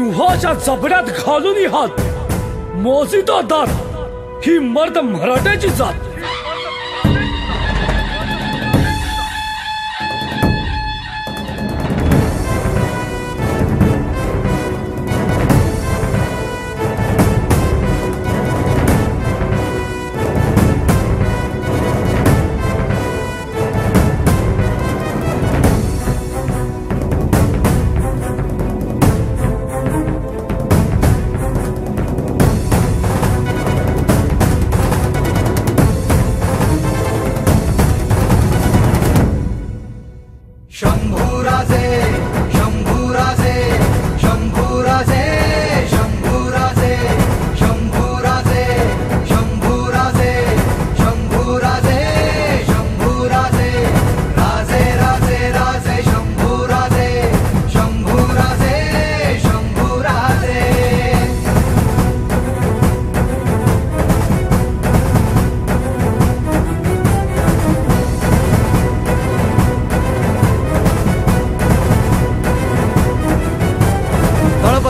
सिंहाच्या जबड्यात घालून हात मोजितो दात ही मर्द मराठ्याची जात।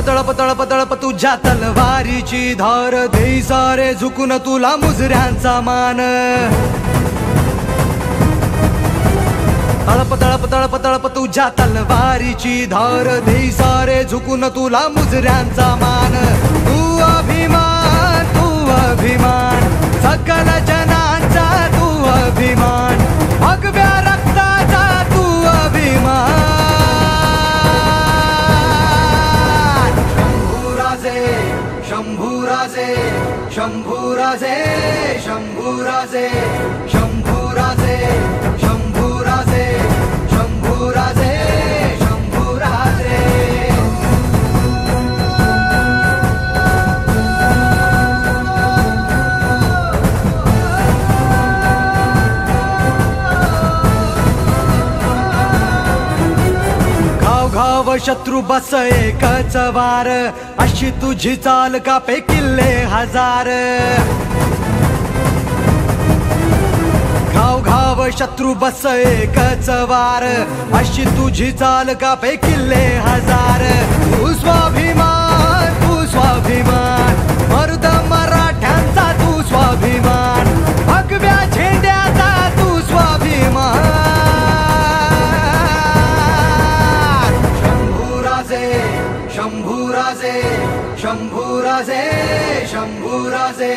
तळप तळप तळप तुझ्या तलवारीची धार देई सारे झुकून तुला मुजऱ्यांचा मान। तळप तळप तळप तळप तुझ्या तलवारीची धार देई सारे झुकून तुला मुजऱ्यांचा मान। तू अभिमान सकल जनांचा तू अभिमान भगव्या रक्ताचा तू अभिमान। शंभूराजे शंभूराजे शंभूराजे शंभूराजे शंभूराजे शंभूराजे शंभूराजे। घाव घाव शत्रु बस एकच वार अशी तुझी चाल कापे किल्ले हजार। घाव घाव शत्रु बस एकच वार अशी तुझी चाल कापे किल्ले हजार। तू स्वाभिमान मर्द मराठ्यांचा तू स्वाभिमान भगव्या झेंड्याचा तू स्वाभिमान। शंभूराजे शंभूराजे शंभूराजे शंभूराजे